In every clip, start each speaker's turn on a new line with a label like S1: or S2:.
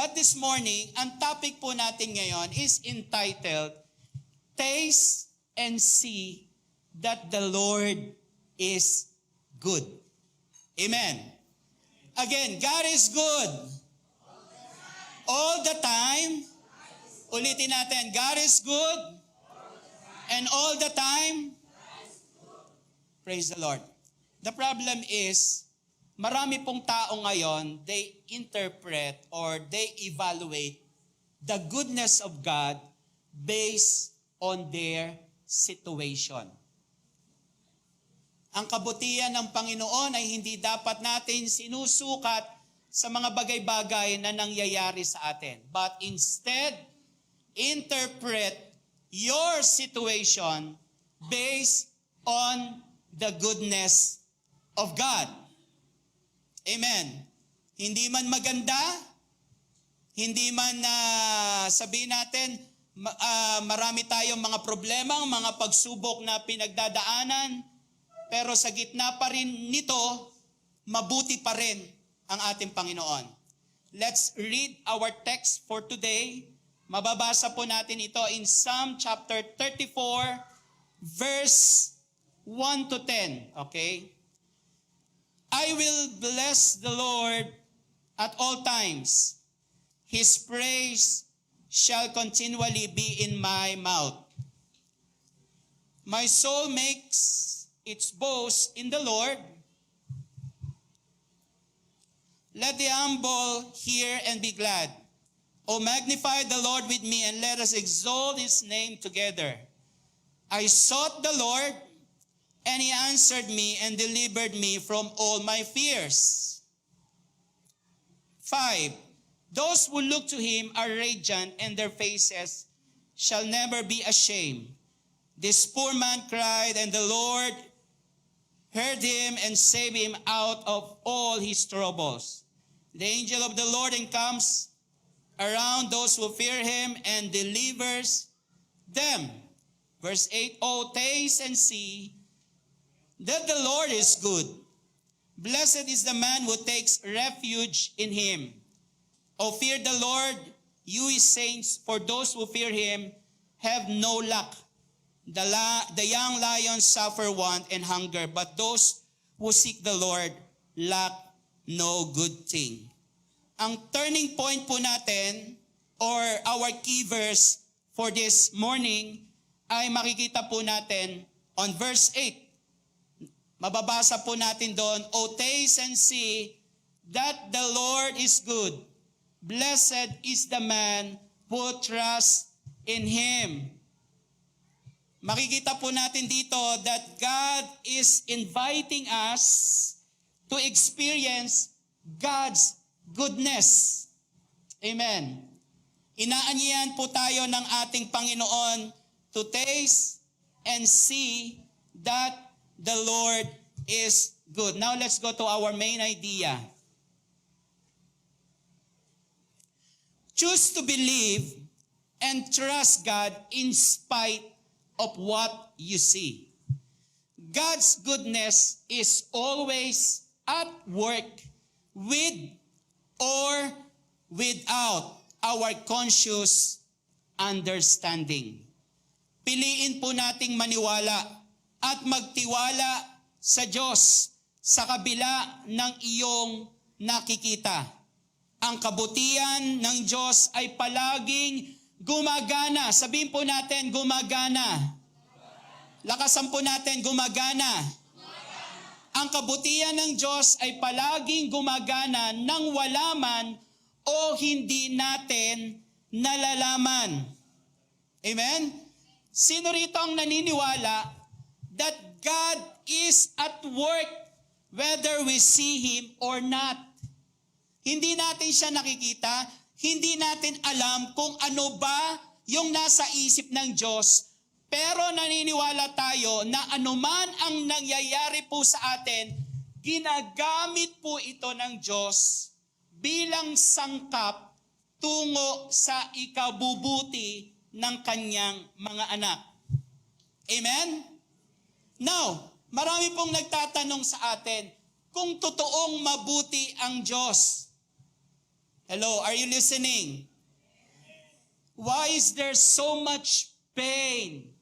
S1: But this morning, ang topic po natin ngayon is entitled, Taste and See that the Lord is Good. Amen. Again, God is good. All the time. Ulitin natin, God is good. And all the time. Praise the Lord. The problem is, marami pong tao ngayon, they interpret or they evaluate the goodness of God based on their situation. Ang kabutihan ng Panginoon ay hindi dapat natin sinusukat sa mga bagay-bagay na nangyayari sa atin. But instead, interpret your situation based on the goodness of God. Amen. Hindi man maganda, hindi man sabihin natin, marami tayong mga problema, mga pagsubok na pinagdadaanan, pero sa gitna pa rin nito, mabuti pa rin ang ating Panginoon. Let's read our text for today. Mababasa po natin ito in Psalm chapter 34, verse 1 to 10. Okay? I will bless the Lord at all times. His praise shall continually be in my mouth. My soul makes its boast in the Lord. Let the humble hear and be glad. O magnify the Lord with me, and let us exalt his name together. I sought the Lord, and he answered me and delivered me from all my fears. 5. Those who look to him are radiant, and their faces shall never be ashamed. This poor man cried, and the Lord heard him and saved him out of all his troubles. The angel of the Lord encamps around those who fear him and delivers them. Verse 8, O taste and see that the Lord is good. Blessed is the man who takes refuge in him. O fear the Lord, you his saints, for those who fear him have no lack. The young lions suffer want and hunger, but those who seek the Lord lack no good thing. Ang turning point po natin, or our key verse for this morning, ay makikita po natin on verse 8. Mababasa po natin doon, O taste and see that the Lord is good. Blessed is the man who trusts in him. Makikita po natin dito that God is inviting us to experience God's goodness. Amen. Inaanyayahan po tayo ng ating Panginoon to taste and see that the Lord is good. Now let's go to our main idea. Choose to believe and trust God in spite of what you see. God's goodness is always at work with or without our conscious understanding. Piliin po nating maniwala at magtiwala sa Diyos sa kabila ng iyong nakikita. Ang kabutihan ng Diyos ay palaging gumagana. Sabihin po natin, gumagana. Lakasan po natin, gumagana. Ang kabutihan ng Diyos ay palaging gumagana nang wala man o hindi natin nalalaman. Amen? Sino rito ang naniniwala that God is at work whether we see Him or not? Hindi natin siya nakikita, hindi natin alam kung ano ba yung nasa isip ng Diyos, pero naniniwala tayo na anuman ang nangyayari po sa atin, ginagamit po ito ng Diyos bilang sangkap tungo sa ikabubuti ng kanyang mga anak. Amen? Now, marami pong nagtatanong sa atin kung totoong mabuti ang Diyos. Hello, are you listening? Why is there so much pain?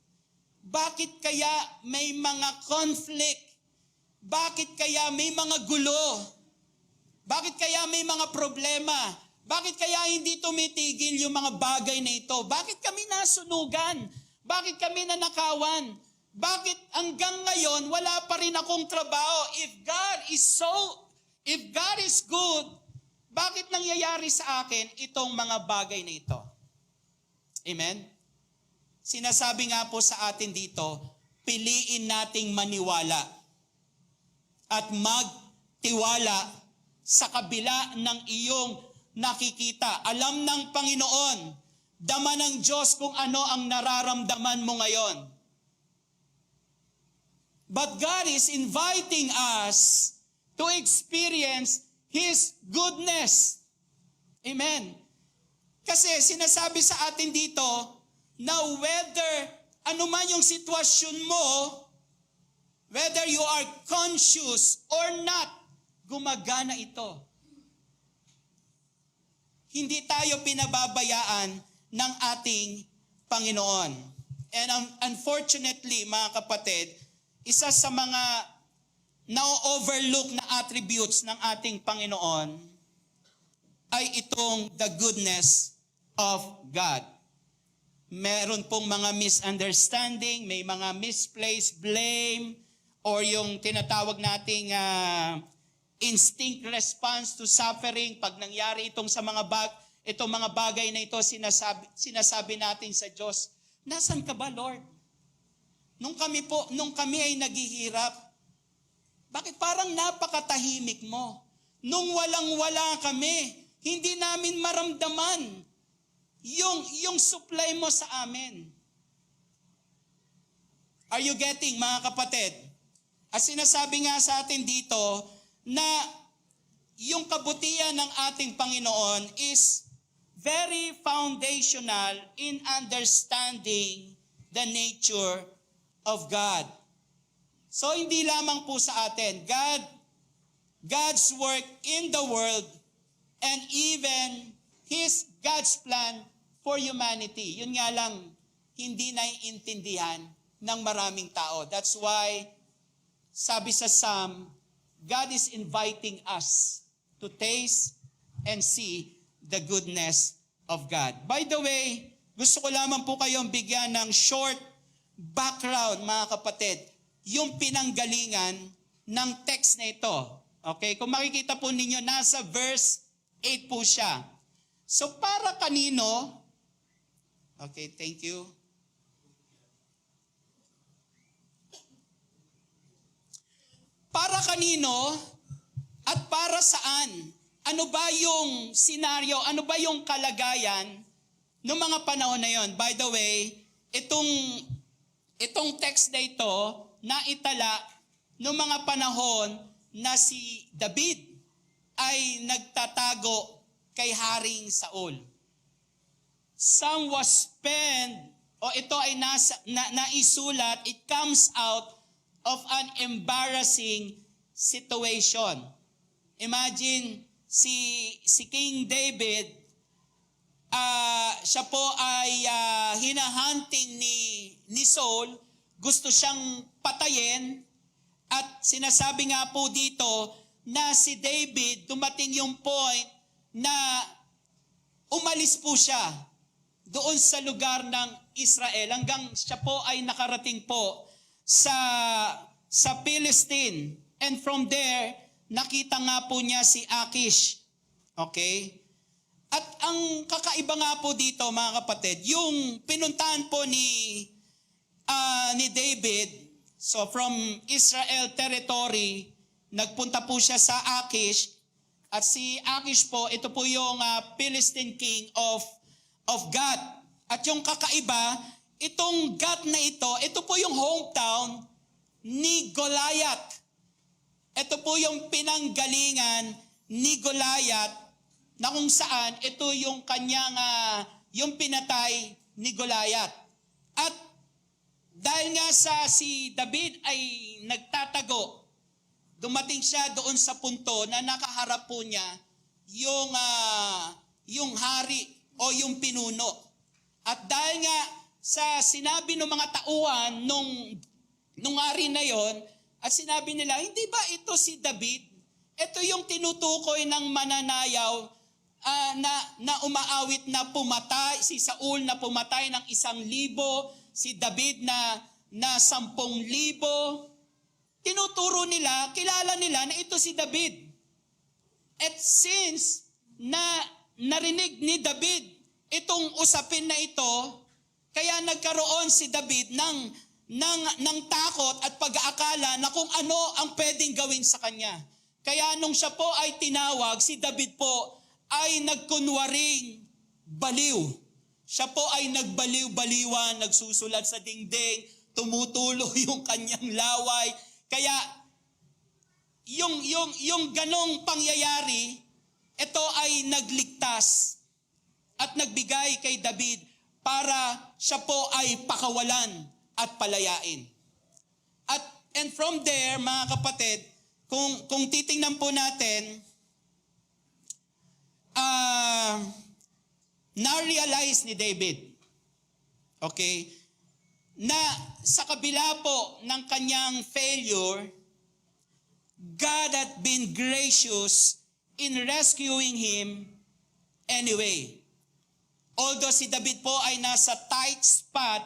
S1: Bakit kaya may mga conflict? Bakit kaya may mga gulo? Bakit kaya may mga problema? Bakit kaya hindi tumitigil yung mga bagay na ito? Bakit kami nasunugan? Bakit kami nanakawan? Bakit hanggang ngayon wala pa rin akong trabaho? If God is good, bakit nangyayari sa akin itong mga bagay na ito? Amen? Sinasabi nga po sa atin dito, piliin nating maniwala at magtiwala sa kabila ng iyong nakikita. Alam ng Panginoon, dama ng Diyos kung ano ang nararamdaman mo ngayon. But God is inviting us to experience His goodness. Amen. Kasi sinasabi sa atin dito na whether ano man yung sitwasyon mo, whether you are conscious or not, gumagana ito. Hindi tayo pinababayaan ng ating Panginoon. And unfortunately, mga kapatid, isa sa mga na-overlook na attributes ng ating Panginoon ay itong the goodness of God. Meron pong mga misunderstanding, may mga misplaced blame, or yung tinatawag nating instinct response to suffering. Pag nangyari itong mga bagay na ito, sinasabi natin sa Diyos, nasan ka ba, Lord? Nung kami ay naghihirap, bakit parang napakatahimik mo? Nung walang-wala kami, hindi namin maramdaman yung supply mo sa amin. Are you getting, mga kapatid? At sinasabi nga sa atin dito na yung kabutihan ng ating Panginoon is very foundational in understanding the nature of God. So hindi lamang po sa atin, God's work in the world and even God's plan for humanity. Yun nga lang, hindi naiintindihan ng maraming tao. That's why, sabi sa Psalm, God is inviting us to taste and see the goodness of God. By the way, gusto ko lamang po kayong bigyan ng short background, mga kapatid, yung pinanggalingan ng text na ito. Okay? Kung makikita po ninyo, nasa verse 8 po siya. So para kanino, okay, thank you. Para kanino at para saan? Ano ba yung senaryo? Ano ba yung kalagayan ng mga panahon na yon? By the way, itong text na ito na itala ng mga panahon na si David ay nagtatago kay Haring Saul. Some was penned, o ito ay naisulat, it comes out of an embarrassing situation. Imagine si King David, siya po ay hinahunting ni Saul, gusto siyang patayin, at sinasabi nga po dito na si David, dumating yung point na umalis po siya doon sa lugar ng Israel hanggang siya po ay nakarating po sa Philistine. And from there, nakita nga po niya si Achish. Okay? At ang kakaiba nga po dito, mga kapatid, yung pinuntahan po ni David, so from Israel territory, nagpunta po siya sa Achish. At si Achish po, ito po yung Philistine king of Gath. At yung kakaiba, itong Gath na ito po yung hometown ni Goliath. Ito po yung pinanggalingan ni Goliath na kung saan ito yung kanyang, yung pinatay ni Goliath. At dahil nga si David ay nagtatago, dumating siya doon sa punto na nakaharap po niya yung hari o yung pinuno. At dahil nga sa sinabi ng mga tauhan nung hari na yon, at sinabi nila, hindi ba ito si David? Ito yung tinutukoy ng mananayaw na umaawit na pumatay, si Saul na pumatay ng 1,000, si David na 10,000. Tinuturo nila, kilala nila na ito si David. At since narinig ni David itong usapin na ito, kaya nagkaroon si David ng takot at pag-aakala na kung ano ang pwedeng gawin sa kanya. Kaya nung siya po ay tinawag, si David po ay nagkunwaring baliw. Siya po ay nagbaliw-baliwan, nagsusulat sa dingding, tumutulo yung kanyang laway. Kaya yung ganong pangyayari, ito ay nagligtas at nagbigay kay David para siya po ay pakawalan at palayain. And from there, mga kapatid, kung titingnan po natin, na-realize ni David, okay, na sa kabila po ng kanyang failure, God had been gracious in rescuing him anyway. Although si David po ay nasa tight spot,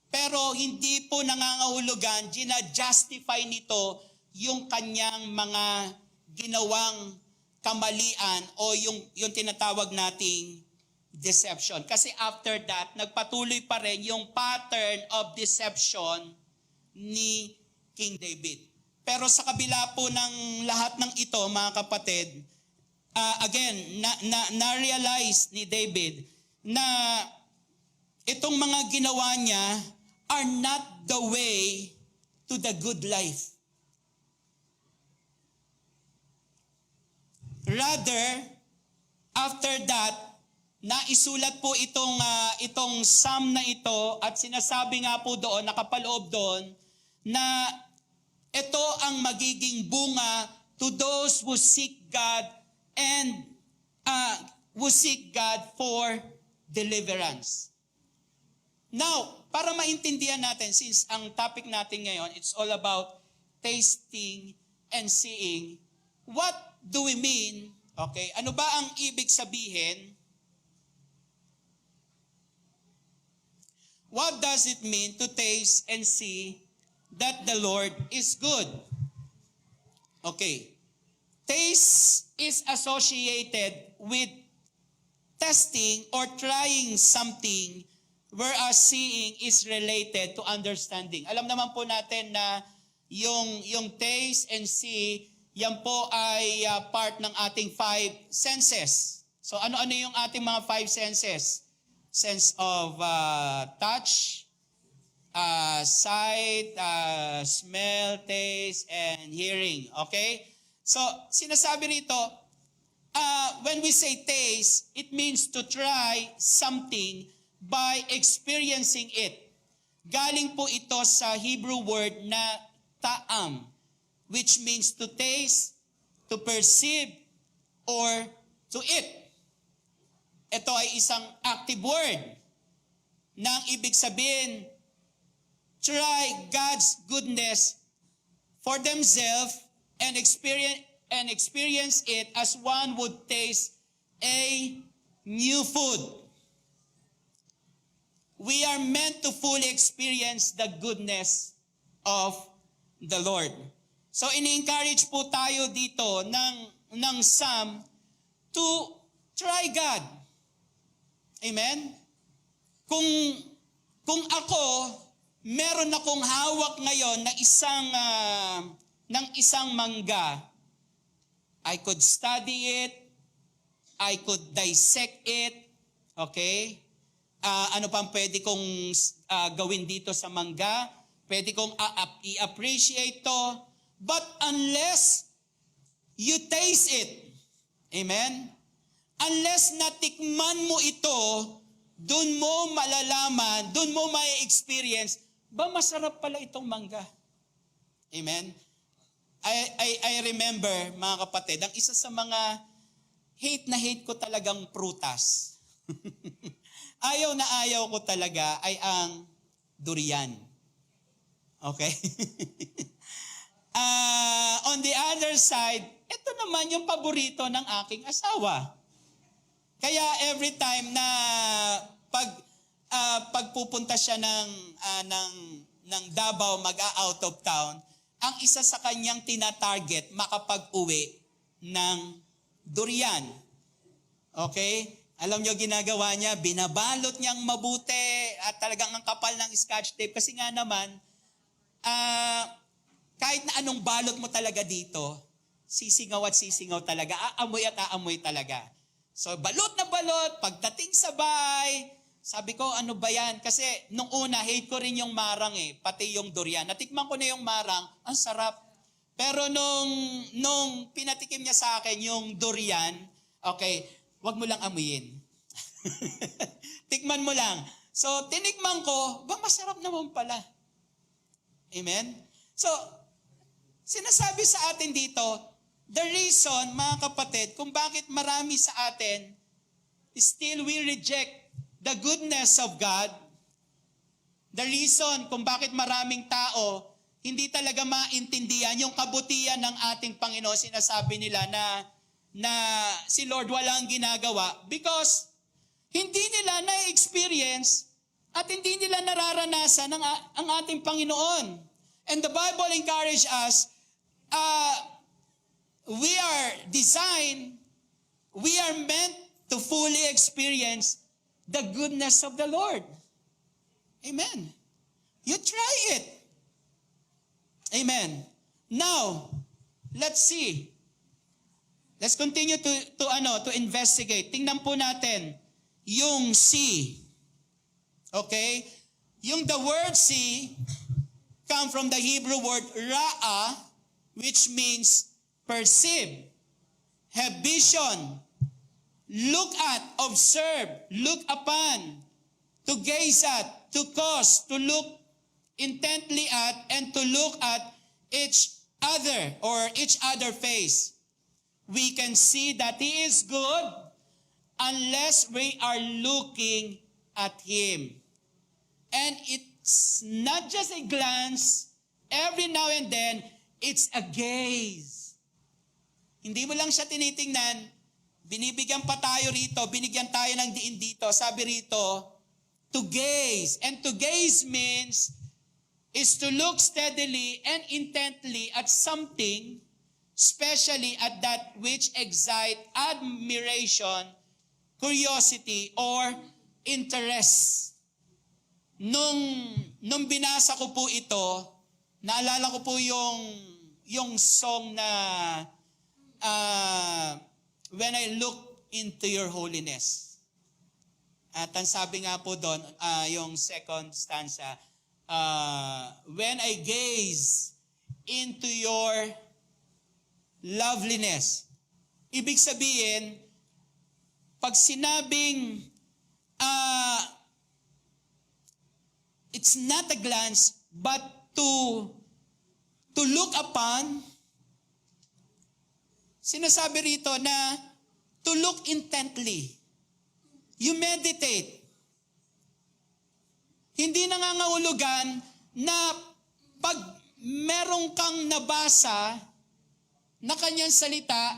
S1: pero hindi po nangangahulugan, gina-justify nito yung kanyang mga ginawang kamalian o yung tinatawag nating deception. Kasi after that, nagpatuloy pa rin yung pattern of deception ni King David. Pero sa kabila po ng lahat ng ito, mga kapatid, again, na-realize ni David na itong mga ginawa niya are not the way to the good life. Rather, after that, naisulat po itong psalm na ito at sinasabi nga po doon, nakapaloob doon, na ito ang magiging bunga to those who seek God and who seek God for deliverance. Now, para maintindihan natin, since ang topic natin ngayon, it's all about tasting and seeing, what do we mean? Okay, ano ba ang ibig sabihin? What does it mean to taste and see that the Lord is good? Okay. Taste is associated with testing or trying something, whereas seeing is related to understanding. Alam naman po natin na yung taste and see, yan po ay part ng ating 5 senses. So ano-ano yung ating mga 5 senses? Sense of touch, sight, smell, taste, and hearing. Okay? So, sinasabi rito, when we say taste, it means to try something by experiencing it. Galing po ito sa Hebrew word na ta'am, which means to taste, to perceive, or to eat. Ito ay isang active word na ang ibig sabihin, try God's goodness for themselves and experience it as one would taste a new food. We are meant to fully experience the goodness of the Lord. So ini-encourage po tayo dito ng Psalm to try God. Amen? Kung ako, meron akong hawak ngayon na isang mangga, I could study it, I could dissect it, okay? Ano pang pwede kong gawin dito sa mangga? Pwede kong i-appreciate to, but unless you taste it, amen? Unless natikman mo ito, doon mo malalaman, doon mo may experience, ba masarap pala itong mangga? Amen? I remember, mga kapatid, ang isa sa mga hate na hate ko talagang prutas. Ayaw na ayaw ko talaga ay ang durian. Okay? On the other side, ito naman yung paborito ng aking asawa. Kaya every time na pagpupunta siya ng Davao, mag-out of town, ang isa sa kanyang tinatarget, makapag-uwi ng durian. Okay? Alam niyo ginagawa niya, binabalot niyang mabuti at talagang ang kapal ng scotch tape. Kasi nga naman, kahit na anong balot mo talaga dito, sisingaw at sisingaw talaga, aamoy at aamoy talaga. So balot na balot, pagdating sa bahay, sabi ko, ano ba yan? Kasi nung una, hate ko rin yung marang pati yung durian. Natikman ko na yung marang, ang sarap. Pero nung pinatikim niya sa akin yung durian, okay, wag mo lang amuyin. Tikman mo lang. So, tinikman ko, masarap naman pala. Amen? So, sinasabi sa atin dito, the reason, mga kapatid, kung bakit marami sa atin, still we reject the goodness of God, the reason kung bakit maraming tao, hindi talaga maintindihan yung kabutihan ng ating Panginoon, sinasabi nila na si Lord walang ginagawa because hindi nila na-experience at hindi nila nararanasan ang ating Panginoon. And the Bible encourages us, we are designed, we are meant to fully experience the goodness of the Lord. Amen. You try it. Amen. Now, let's see. Let's continue to investigate. Tingnan po natin yung see. Okay? Yung the word see come from the Hebrew word ra'a, which means perceive, have vision, look at, observe, look upon, to gaze at, to cause, to look intently at, and to look at each other or each other face. We can see that He is good unless we are looking at Him. And it's not just a glance, every now and then, it's a gaze. Hindi mo lang siya tinitingnan, binibigyan pa tayo rito, binigyan tayo ng diin dito. Sabi rito, to gaze. And to gaze means is to look steadily and intently at something, especially at that which excite admiration, curiosity, or interest. Nung binasa ko po ito, naalala ko po yung song na When I Look Into Your Holiness. At ang sabi nga po doon, yung second stanza, when I gaze into your loveliness. Ibig sabihin, pag sinabing, it's not a glance, but to look upon, sinasabi rito na to look intently. You meditate. Hindi nangangahulugan na pag merong kang nabasa na kanyang salita,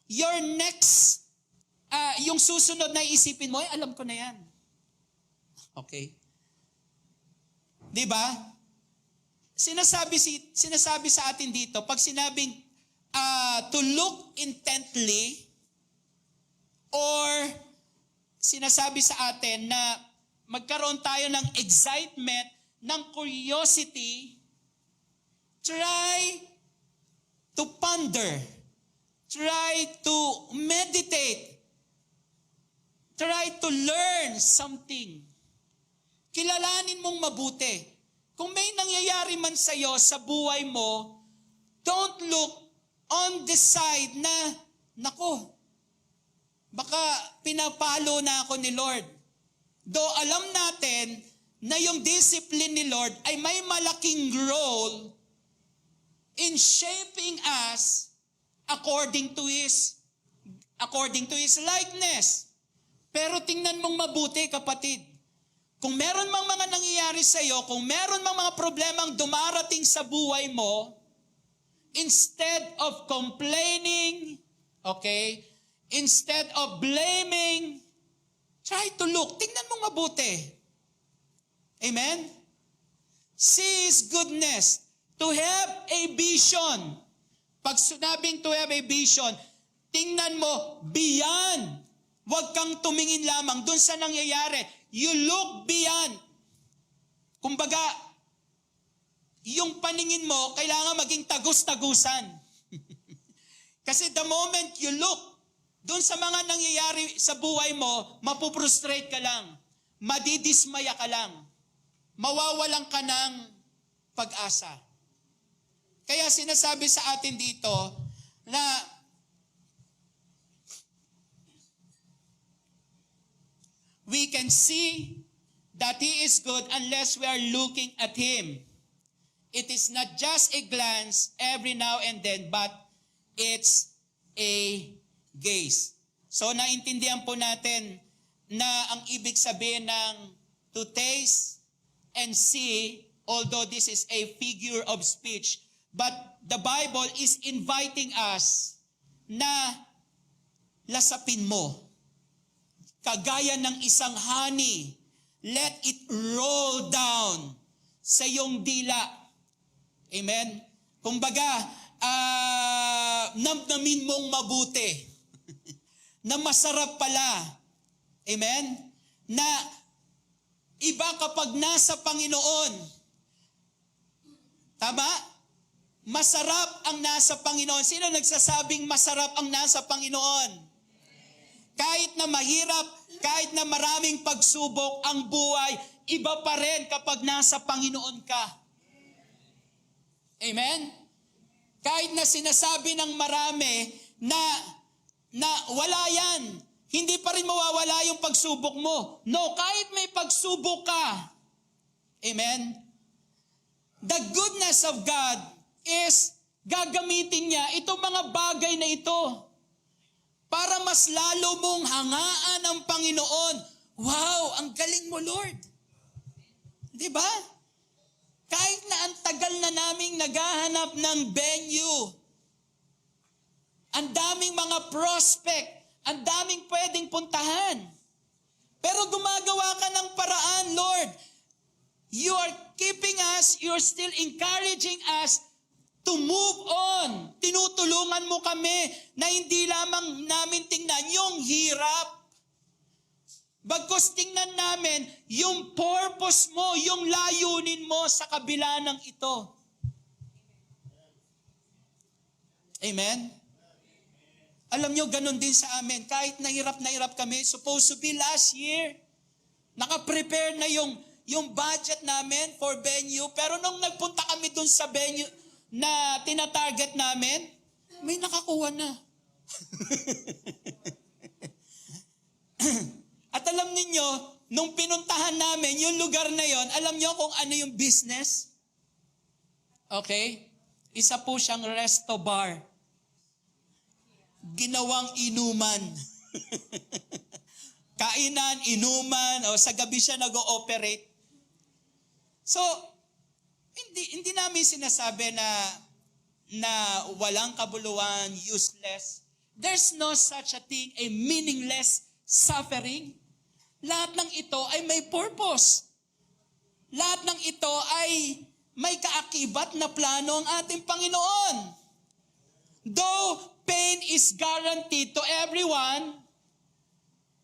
S1: your next, yung susunod na isipin mo, alam ko na yan. Okay? Diba? Sinasabi sa atin dito, pag sinabing to look intently, or sinasabi sa atin na magkaroon tayo ng excitement, ng curiosity, try to ponder, try to meditate, try to learn something. Kilalanin mong mabuti. Kung may nangyayari man sa'yo sa buhay mo, don't look on the side na, nako, baka pinapalo na ako ni Lord. Though alam natin na yung discipline ni Lord ay may malaking role in shaping us according according to His likeness. Pero tingnan mong mabuti, kapatid. Kung meron mang mga nangyayari sa iyo, kung meron mang mga problemang dumarating sa buhay mo, instead of complaining, okay, instead of blaming, try to look. Tingnan mong mabuti. Amen? See His goodness. To have a vision. Pag sinabing to have a vision, tingnan mo beyond. Huwag kang tumingin lamang dun sa nangyayari. You look beyond. Kumbaga, yung paningin mo, kailangan maging tagus-tagusan. Kasi the moment you look dun sa mga nangyayari sa buhay mo, mapuprostrate ka lang. Madidismaya ka lang. Mawawalan ka ng pag-asa. Kaya sinasabi sa atin dito na we can see that He is good unless we are looking at Him. It is not just a glance every now and then, but it's a gaze. So naintindihan po natin na ang ibig sabihin ng to taste and see, although this is a figure of speech, but the Bible is inviting us na lasapin mo. Kagaya ng isang honey, let it roll down sa iyong dila. Amen? Kumbaga, namnamin mong mabuti. Na masarap pala. Amen? Na iba kapag nasa Panginoon. Tama? Masarap ang nasa Panginoon. Sino nagsasabing masarap ang nasa Panginoon? Kahit na mahirap, kahit na maraming pagsubok ang buhay, iba pa rin kapag nasa Panginoon ka. Amen? Kahit na sinasabi ng marami na wala yan, hindi pa rin mawawala yung pagsubok mo. No, kahit may pagsubok ka. Amen? The goodness of God is gagamitin niya itong mga bagay na ito para mas lalo mong hangaan ang Panginoon. Wow, ang galing mo, Lord. Di ba? Kahit na ang tagal na naming naghahanap ng venue, ang daming mga prospect, ang daming pwedeng puntahan. Pero gumagawa ka ng paraan, Lord. You are keeping us, you are still encouraging us to move on. Tinutulungan mo kami na hindi lamang namin tingnan yung hirap. Bagkus tingnan namin yung purpose mo, yung layunin mo sa kabila ng ito. Amen? Alam nyo, ganun din sa amin. Kahit nahirap kami, supposed to be last year, naka-prepare na yung budget namin for venue, pero nung nagpunta kami dun sa venue na tinatarget namin, may nakakuha na. At alam ninyo, nung pinuntahan namin yung lugar na yon, alam nyo kung ano yung business? Okay? Isa po siyang resto bar. Ginawang inuman. Kainan, inuman, o sa gabi siya nag-ooperate. So, hindi namin sinasabi na walang kabuluhan, useless. There's no such a thing, a meaningless suffering. Lahat ng ito ay may purpose. Lahat ng ito ay may kaakibat na plano ang ating Panginoon. Though pain is guaranteed to everyone,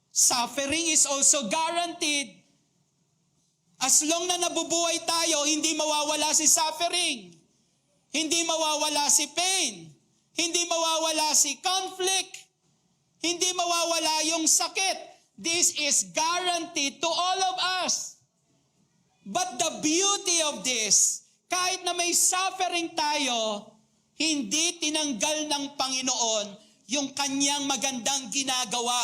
S1: suffering is also guaranteed. As long na nabubuhay tayo, hindi mawawala si suffering. Hindi mawawala si pain. Hindi mawawala si conflict. Hindi mawawala yung sakit. This is guaranteed to all of us. But the beauty of this, kahit na may suffering tayo, hindi tinanggal ng Panginoon yung kanyang magandang ginagawa.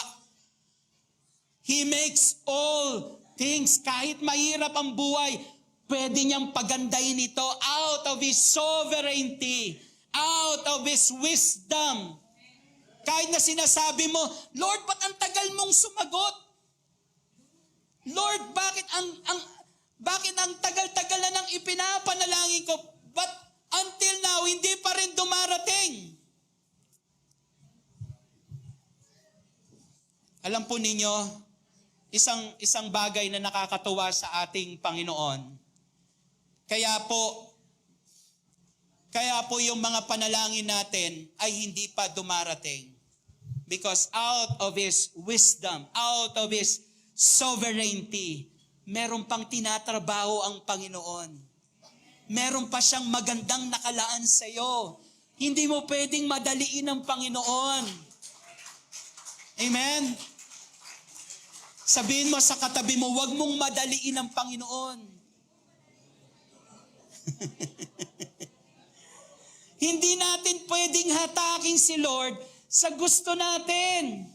S1: He makes all things, kahit mahirap ang buhay, pwede niyang pagandahin ito out of His sovereignty, out of His wisdom. Kahit na sinasabi mo, Lord, ba't ang tagal mong sumagot? Lord, bakit ang tagal-tagal na nang ipinapanalangin ko? But until now, hindi pa rin dumarating. Alam po ninyo, isang bagay na nakakatuwa sa ating Panginoon. Kaya po yung mga panalangin natin ay hindi pa dumarating. Because out of His wisdom, out of His sovereignty, meron pang tinatrabaho ang Panginoon. Meron pa siyang magandang nakalaan sa iyo. Hindi mo pwedeng madaliin ang Panginoon. Amen? Sabihin mo sa katabi mo, huwag mong madaliin ang Panginoon. Hindi natin pwedeng hatakin si Lord sa gusto natin.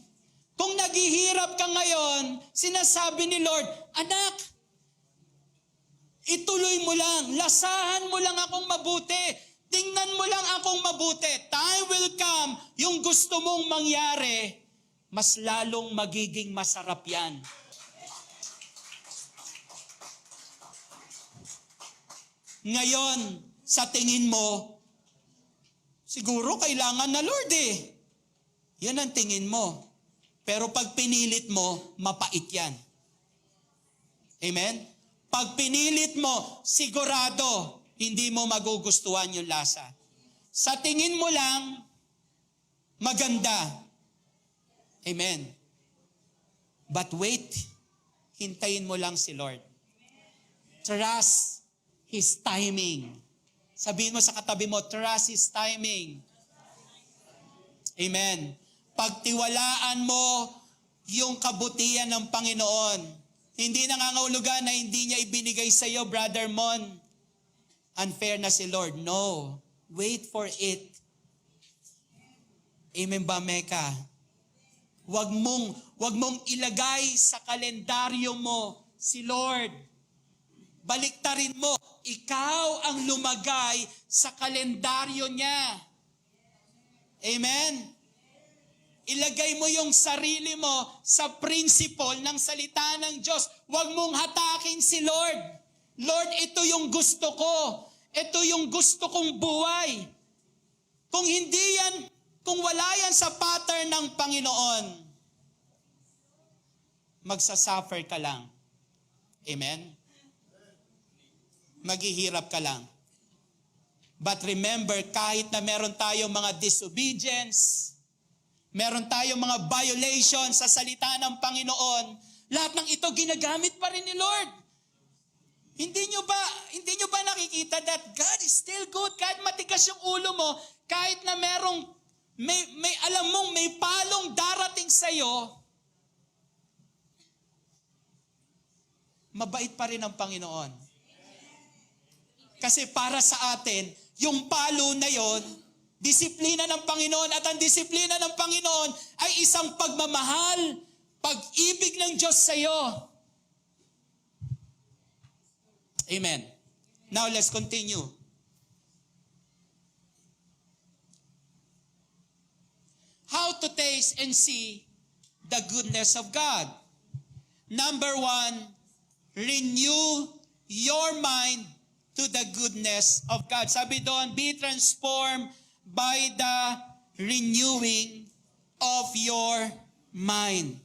S1: Kung naghihirap ka ngayon, sinasabi ni Lord, anak, ituloy mo lang, lasahan mo lang akong mabuti, tingnan mo lang akong mabuti. Time will come, yung gusto mong mangyari, mas lalong magiging masarap yan. Ngayon, sa tingin mo, siguro kailangan na Lord eh. Yan ang tingin mo. Pero pag pinilit mo, mapait yan. Amen? Pag pinilit mo, sigurado, hindi mo magugustuhan yung lasa. Sa tingin mo lang, maganda. Amen. But wait, hintayin mo lang si Lord. Trust His timing. Sabihin mo sa katabi mo, trust His timing. Amen. Pagtiwalaan mo yung kabutihan ng Panginoon. Hindi nangangahulugan na hindi niya ibinigay sa iyo, Brother Mon. Unfair na si Lord. No. Wait for it. Amen ba, Mecca? Huwag mong ilagay sa kalendaryo mo si Lord. Baliktarin mo, ikaw ang lumagay sa kalendaryo niya. Amen? Ilagay mo yung sarili mo sa principle ng salita ng Diyos. Huwag mong hatakin si Lord. Lord, ito yung gusto ko. Ito yung gusto kong buhay. Kung hindi yan, kung wala yan sa pattern ng Panginoon, magsasuffer ka lang. Amen? Maghihirap ka lang. But remember, kahit na meron tayong mga disobedience, meron tayong mga violation sa salita ng Panginoon, lahat ng ito ginagamit pa rin ni Lord. Hindi nyo ba nakikita that God is still good? Kahit matigas yung ulo mo, kahit na may alam mong may palong darating sa'yo, mabait pa rin ang Panginoon. Kasi para sa atin, yung palo na yon, disiplina ng Panginoon, at ang disiplina ng Panginoon ay isang pagmamahal, pag-ibig ng Diyos sa iyo. Amen. Now let's continue. How to taste and see the goodness of God. Number 1, renew your mind to the goodness of God. Sabi doon, be transformed by the renewing of your mind.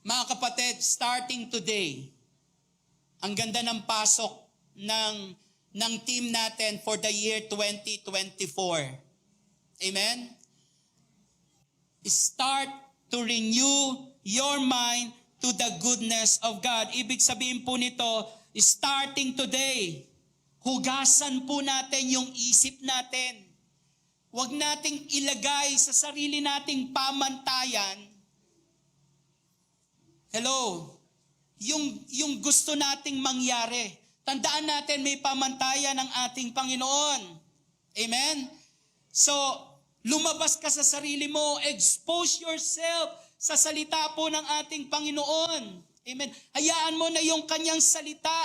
S1: Mga kapatid, starting today, ang ganda ng pasok ng team natin for the year 2024. Amen? Start to renew your mind to the goodness of God. Ibig sabihin po nito, starting today, hugasan po natin yung isip natin. Huwag nating ilagay sa sarili nating pamantayan, yung gusto nating mangyari. Tandaan natin, may pamantayan ng ating Panginoon. Amen? So, lumabas ka sa sarili mo, expose yourself sa salita po ng ating Panginoon. Amen? Hayaan mo na yung kanyang salita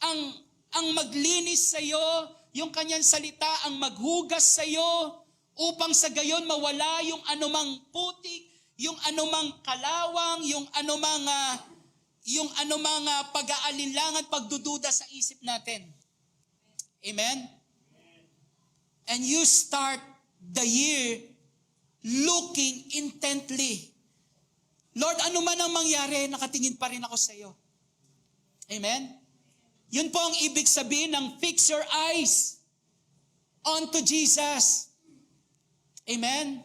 S1: ang maglinis sa iyo, yung kanyang salita ang maghugas sa iyo upang sa gayon mawala yung anumang putik, yung anumang kalawang, yung anumang pag-aalinlangan, pagdududa sa isip natin. Amen? And you start the year looking intently. Lord, ano man ang mangyari, nakatingin pa rin ako sa iyo. Amen? Yun po ang ibig sabihin ng fix your eyes onto Jesus. Amen?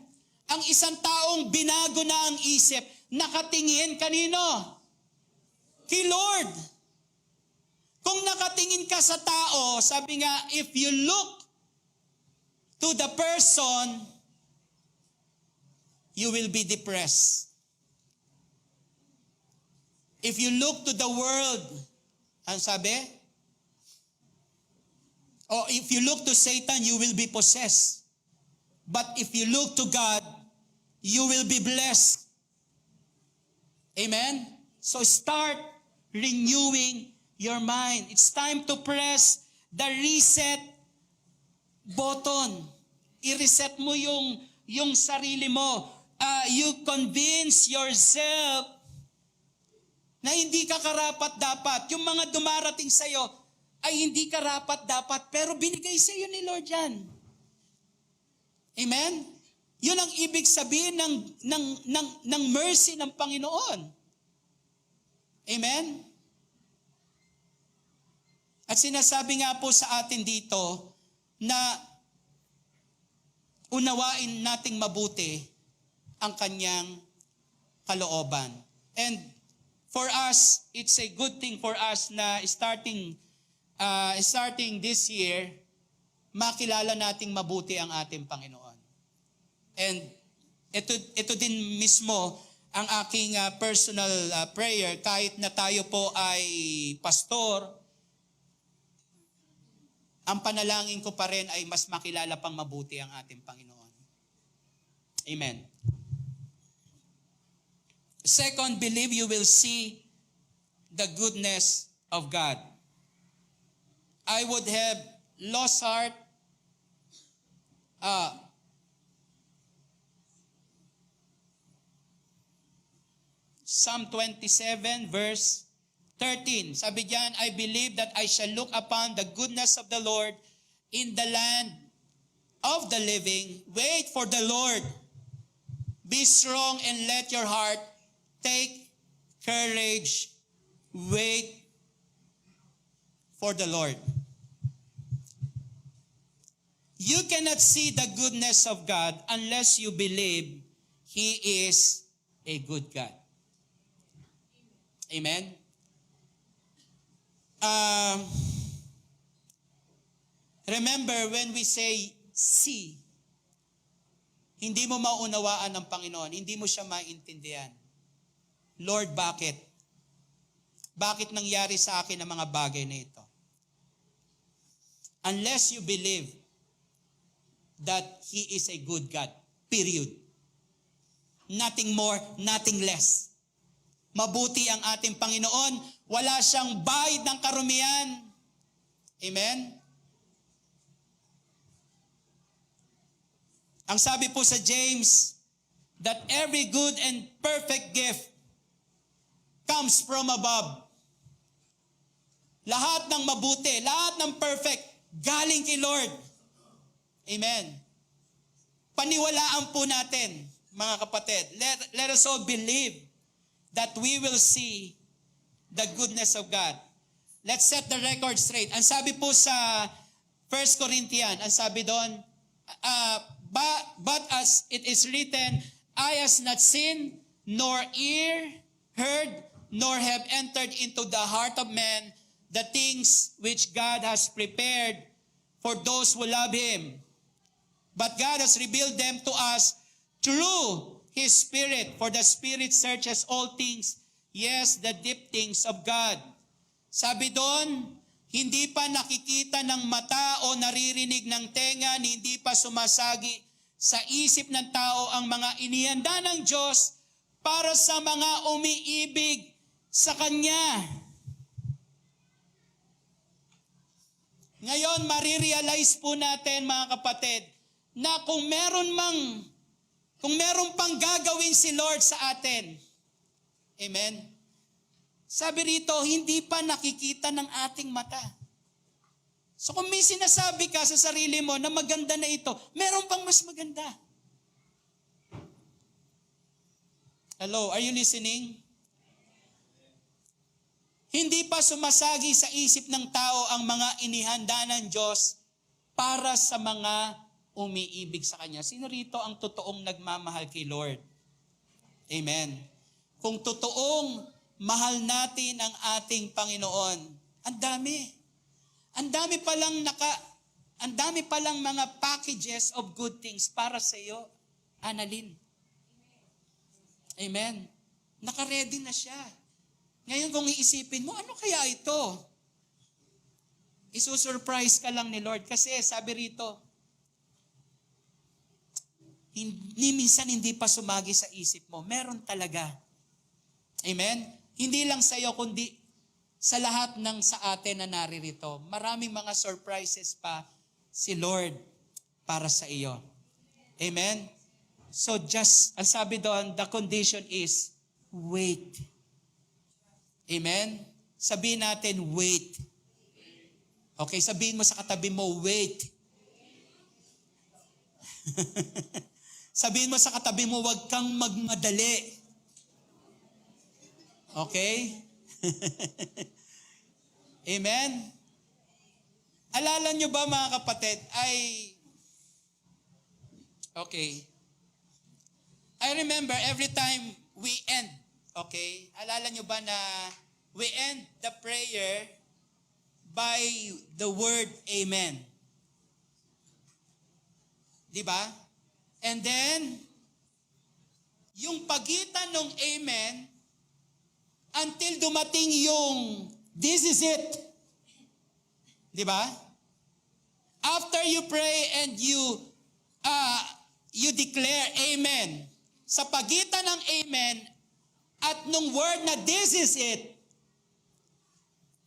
S1: Ang isang taong binago na ang isip, nakatingin kanino? Kay Lord. Kung nakatingin ka sa tao, sabi nga, if you look to the person, you will be depressed. If you look to the world, ang sabi? O if you look to Satan, you will be possessed. But if you look to God, you will be blessed. Amen? So start renewing your mind. It's time to press the reset button. I-reset mo yung sarili mo. You convince yourself na hindi ka karapat-dapat. Yung mga dumarating sa'yo ay hindi karapat-dapat, pero binigay sa'yo ni Lord yan. Amen? Yun ang ibig sabihin ng mercy ng Panginoon. Amen? At sinasabi nga po sa atin dito na unawain nating mabuti ang kanyang kalooban. And for us, it's a good thing for us na starting this year, makilala nating mabuti ang ating Panginoon. And ito din mismo ang aking personal prayer, kahit na tayo po ay pastor, ang panalangin ko pa rin ay mas makilala pang mabuti ang ating Panginoon. Amen. Second, believe you will see the goodness of God. I would have lost heart Psalm 27 verse 13. Sabi diyan, I believe that I shall look upon the goodness of the Lord in the land of the living. Wait for the Lord. Be strong and let your heart take courage. Wait for the Lord. You cannot see the goodness of God unless you believe He is a good God. Amen? Remember, when we say see, hindi mo maunawaan ng Panginoon, hindi mo siya maintindihan. Lord, bakit? Bakit nangyari sa akin ang mga bagay na ito? Unless you believe that He is a good God, period. Nothing more, nothing less. Mabuti ang ating Panginoon, wala siyang bahid ng karumian. Amen? Ang sabi po sa James, that every good and perfect gift comes from above. Lahat ng mabuti, lahat ng perfect, galing kay Lord. Amen. Paniwalaan po natin, mga kapatid. Let us all believe that we will see the goodness of God. Let's set the record straight. Ang sabi po sa 1 Corinthians, ang sabi doon, but as it is written, eye has not seen, nor ear heard, nor have entered into the heart of man the things which God has prepared for those who love Him. But God has revealed them to us through His Spirit, for the Spirit searches all things, yes, the deep things of God. Sabi doon, hindi pa nakikita ng mata o naririnig ng tenga, hindi pa sumasagi sa isip ng tao ang mga inihanda ng Diyos para sa mga umiibig sa Kanya. Ngayon, marirealize po natin mga kapatid, na kung meron pang gagawin si Lord sa atin, amen? Sabi rito, hindi pa nakikita ng ating mata. So kung may sinasabi ka sa sarili mo na maganda na ito, meron pang mas maganda. Hello, are you listening? Hindi pa sumasagi sa isip ng tao ang mga inihanda ng Diyos para sa mga umiibig sa Kanya. Sino rito ang totoong nagmamahal kay Lord? Amen. Kung totoong mahal natin ang ating Panginoon, ang dami. Ang dami palang mga packages of good things para sa iyo, Annalyn. Amen. Naka-ready na siya. Ngayon kung iisipin mo, ano kaya ito? Isusurprise ka lang ni Lord kasi sabi rito, minsan hindi pa sumagi sa isip mo. Meron talaga. Amen? Hindi lang sa iyo, kundi sa lahat ng sa atin na naririto. Maraming mga surprises pa si Lord para sa iyo. Amen? So ang sabi doon, the condition is, wait. Amen? Sabihin natin, wait. Okay, sabihin mo sa katabi mo, wait. Sabihin mo sa katabi mo, huwag kang magmadali. Okay? Amen? Alala nyo ba mga kapatid, okay. I remember every time we end, okay, alala nyo ba na we end the prayer by the word amen. Di ba? And then, yung pagitan ng amen, until dumating yung, this is it. Di ba? After you pray and you declare amen, sa pagitan ng amen at nung word na this is it,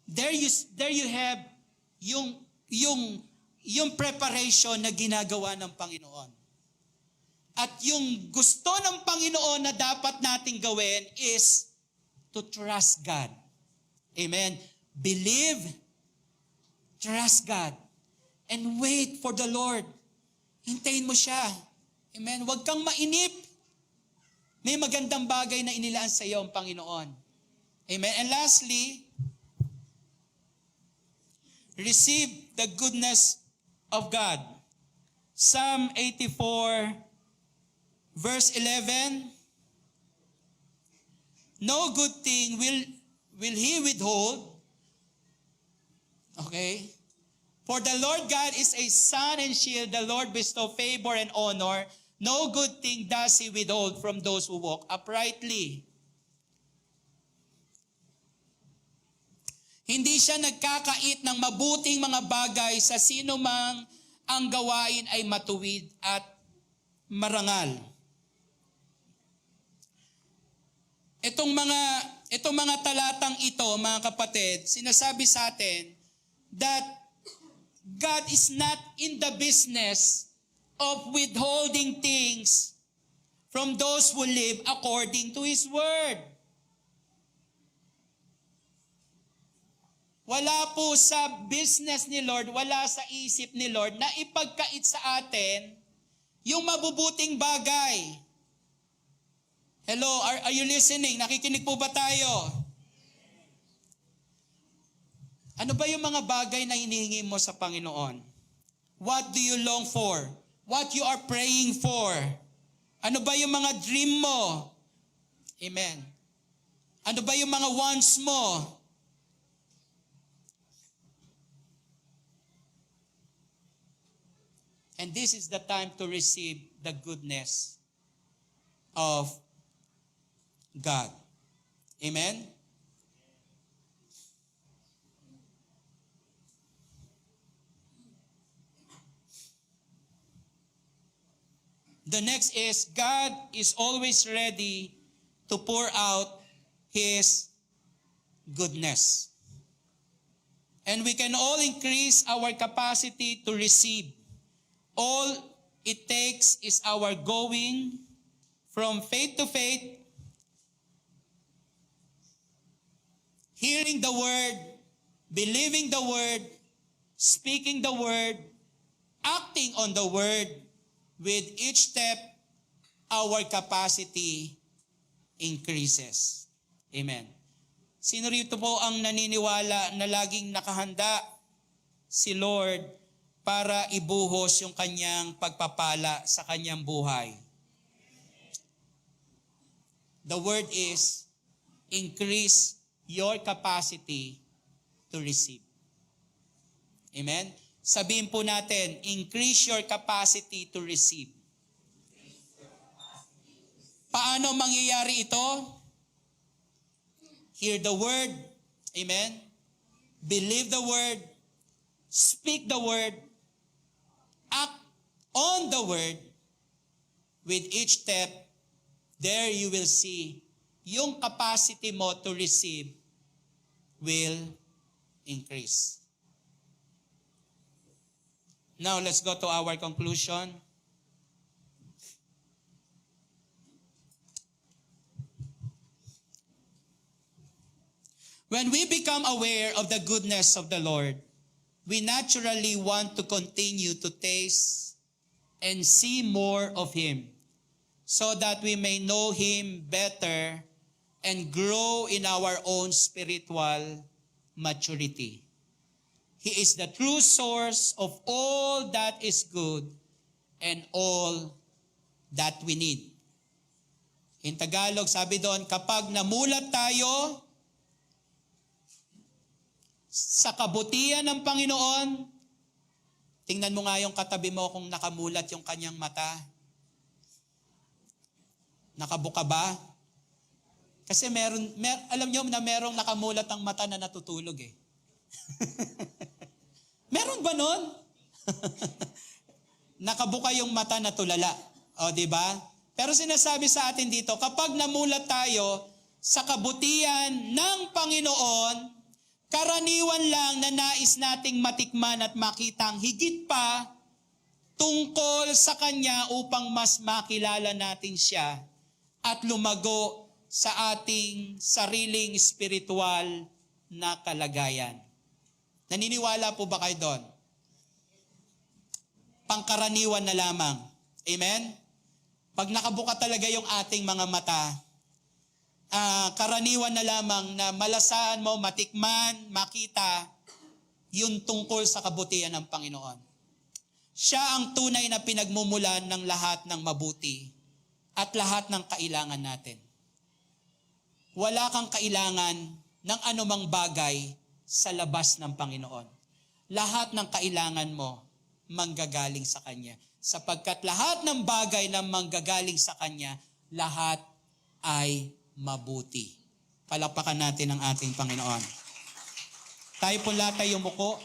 S1: there you have yung preparation na ginagawa ng Panginoon. At yung gusto ng Panginoon na dapat nating gawin is to trust God. Amen. Believe, trust God, and wait for the Lord. Hintayin mo siya. Amen. Huwag kang mainip. May magandang bagay na inilaan sa iyo ang Panginoon. Amen. And lastly, receive the goodness of God. Psalm 84, verse 11, no good thing will He withhold. Okay? For the Lord God is a sun and shield. The Lord bestow favor and honor. No good thing does He withhold from those who walk uprightly. Hindi siya nagkakait ng mabuting mga bagay sa sino mang ang gawain ay matuwid at marangal. Itong mga talatang ito, mga kapatid, sinasabi sa atin that God is not in the business of withholding things from those who live according to His Word. Wala po sa business ni Lord, wala sa isip ni Lord na ipagkait sa atin yung mabubuting bagay. Hello, are you listening? Nakikinig po ba tayo? Ano ba yung mga bagay na hinihingi mo sa Panginoon? What do you long for? What you are praying for? Ano ba yung mga dream mo? Amen. Ano ba yung mga wants mo? And this is the time to receive the goodness of God. Amen? The next is, God is always ready to pour out His goodness. And we can all increase our capacity to receive. All it takes is our going from faith to faith, hearing the word, believing the word, speaking the word, acting on the word. With each step, our capacity increases. Amen. Sino rito po ang naniniwala na laging nakahanda si Lord para ibuhos yung kanyang pagpapala sa kanyang buhay? The word is, increase your capacity to receive. Amen? Sabihin po natin, increase your capacity to receive. Paano mangyayari ito? Hear the word. Amen? Believe the word. Speak the word. Act on the word. With each step, there you will see yung capacity mo to receive will increase. Now, let's go to our conclusion. When we become aware of the goodness of the Lord, we naturally want to continue to taste and see more of Him so that we may know Him better and grow in our own spiritual maturity. He is the true source of all that is good and all that we need. In Tagalog, sabi doon, kapag namulat tayo sa kabutihan ng Panginoon, tingnan mo nga yung katabi mo kung nakamulat yung kanyang mata. Nakabuka ba? Kasi alam nyo na merong nakamulat ang mata na natutulog eh. Meron ba nun? Nakabuka yung mata na tulala. O, di ba? Pero sinasabi sa atin dito, kapag namulat tayo sa kabutihan ng Panginoon, karaniwan lang na nais nating matikman at makitang higit pa tungkol sa Kanya upang mas makilala natin siya at lumago sa ating sariling spiritual na kalagayan. Naniniwala po ba kayo doon? Pangkaraniwan na lamang. Amen? Pag nakabuka talaga yung ating mga mata, karaniwan na lamang na malasaan mo, matikman, makita yung tungkol sa kabutihan ng Panginoon. Siya ang tunay na pinagmumulan ng lahat ng mabuti at lahat ng kailangan natin. Wala kang kailangan ng anumang bagay sa labas ng Panginoon. Lahat ng kailangan mo manggagaling sa Kanya. Sapagkat lahat ng bagay na manggagaling sa Kanya, lahat ay mabuti. Palakpakan natin ang ating Panginoon. Tayo po lahat ay yumuko.